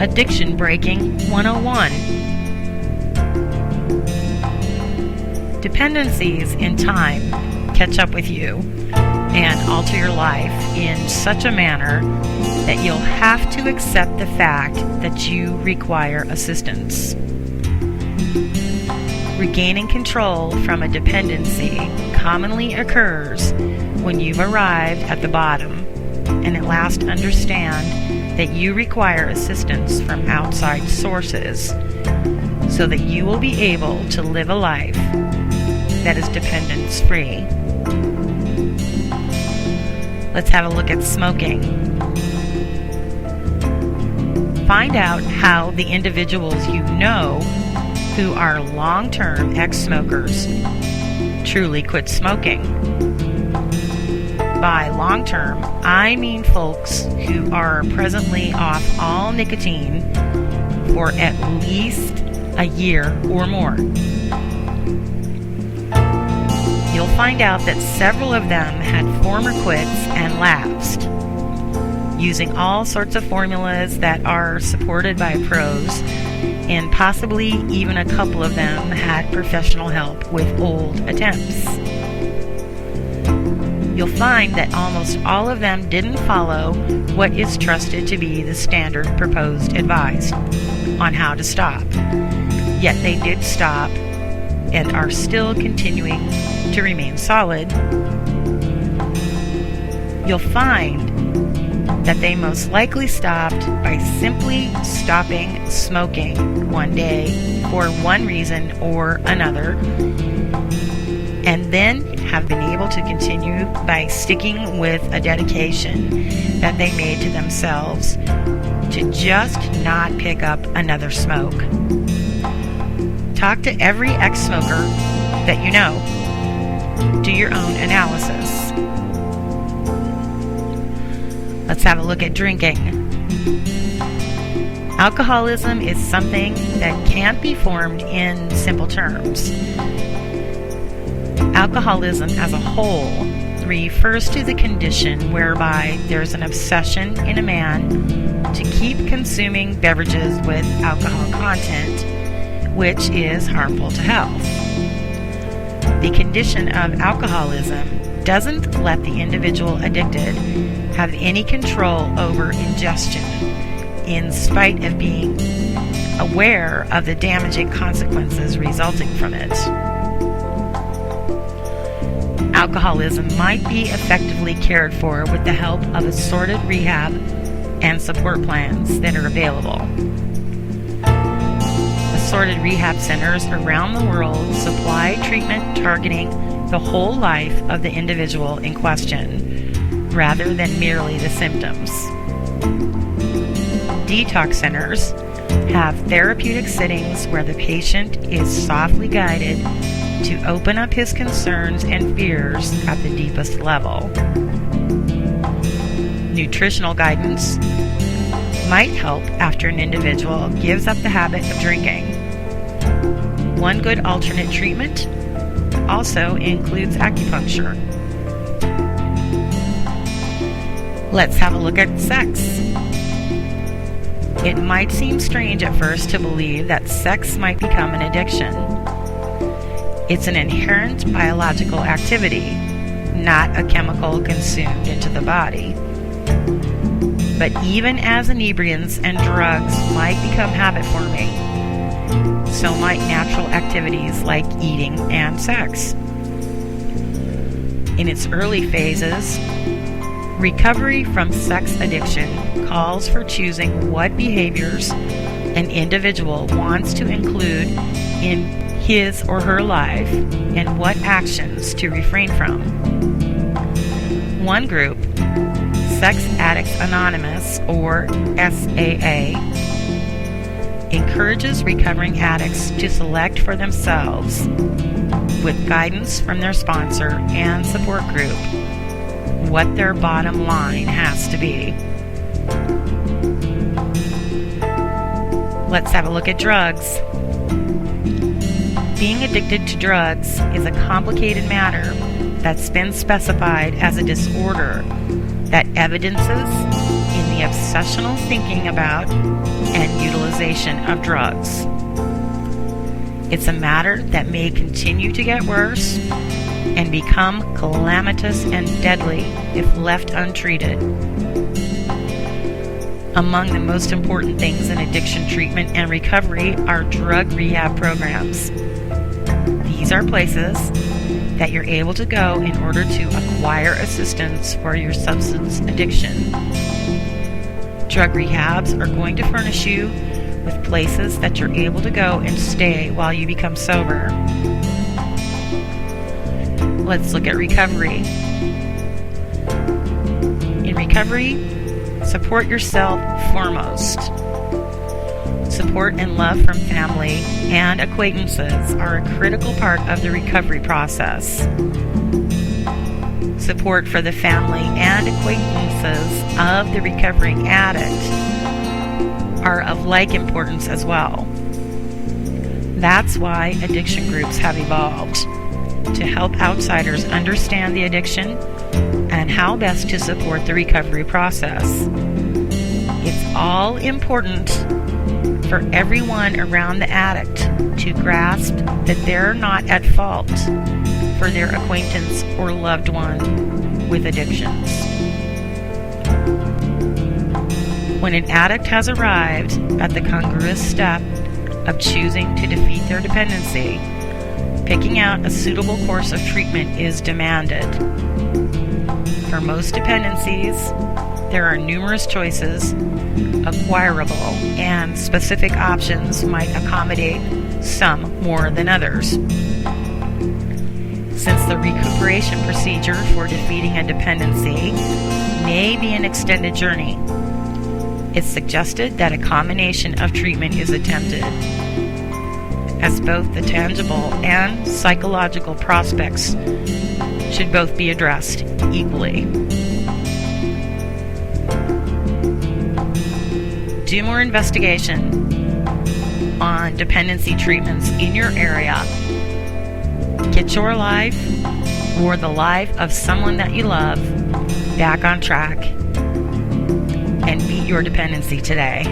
Addiction Breaking 101. Dependencies in time catch up with you and alter your life in such a manner that you'll have to accept the fact that you require assistance. Regaining control from a dependency commonly occurs when you've arrived at the bottom and at last understand that you require assistance from outside sources so that you will be able to live a life that is dependence-free. Let's have a look at smoking. Find out how the individuals you know who are long-term ex-smokers truly quit smoking. By long-term, I mean folks who are presently off all nicotine for at least a year or more. You'll find out that several of them had former quits and lapsed, using all sorts of formulas that are supported by pros, and possibly even a couple of them had professional help with old attempts. You'll find that almost all of them didn't follow what is trusted to be the standard proposed advice on how to stop. Yet they did stop and are still continuing to remain solid. You'll find that they most likely stopped by simply stopping smoking one day for one reason or another, and then have been able to continue by sticking with a dedication that they made to themselves to just not pick up another smoke. Talk to every ex-smoker that you know. Do your own analysis. Let's have a look at drinking. Alcoholism is something that can't be formed in simple terms. Alcoholism as a whole refers to the condition whereby there's an obsession in a man to keep consuming beverages with alcohol content, which is harmful to health. The condition of alcoholism doesn't let the individual addicted have any control over ingestion, in spite of being aware of the damaging consequences resulting from it. Alcoholism might be effectively cared for with the help of assorted rehab and support plans that are available. Assorted rehab centers around the world supply treatment targeting the whole life of the individual in question, rather than merely the symptoms. Detox centers have therapeutic sittings where the patient is softly guided to open up his concerns and fears at the deepest level. Nutritional guidance might help after an individual gives up the habit of drinking. One good alternate treatment also includes acupuncture. Let's have a look at sex. It might seem strange at first to believe that sex might become an addiction. It's an inherent biological activity, not a chemical consumed into the body. But even as inebriants and drugs might become habit-forming, so might natural activities like eating and sex. In its early phases, recovery from sex addiction calls for choosing what behaviors an individual wants to include in his or her life and what actions to refrain from. One group, Sex Addicts Anonymous, or SAA, encourages recovering addicts to select for themselves, with guidance from their sponsor and support group, what their bottom line has to be. Let's have a look at drugs. Being addicted to drugs is a complicated matter that's been specified as a disorder that evidences in the obsessional thinking about and utilization of drugs. It's a matter that may continue to get worse and become calamitous and deadly if left untreated. Among the most important things in addiction treatment and recovery are drug rehab programs. These are places that you're able to go in order to acquire assistance for your substance addiction. Drug rehabs are going to furnish you with places that you're able to go and stay while you become sober. Let's look at recovery. In recovery, support yourself foremost. Support and love from family and acquaintances are a critical part of the recovery process. Support for the family and acquaintances of the recovering addict are of like importance as well. That's why addiction groups have evolved, to help outsiders understand the addiction and how best to support the recovery process. It's all important for everyone around the addict to grasp that they're not at fault for their acquaintance or loved one with addictions. When an addict has arrived at the congruous step of choosing to defeat their dependency, picking out a suitable course of treatment is demanded. For most dependencies, there are numerous choices, acquirable and specific options might accommodate some more than others. Since the recuperation procedure for defeating a dependency may be an extended journey, it's suggested that a combination of treatment is attempted, as both the tangible and psychological prospects should both be addressed equally. Do more investigation on dependency treatments in your area. Get your life or the life of someone that you love back on track and beat your dependency today.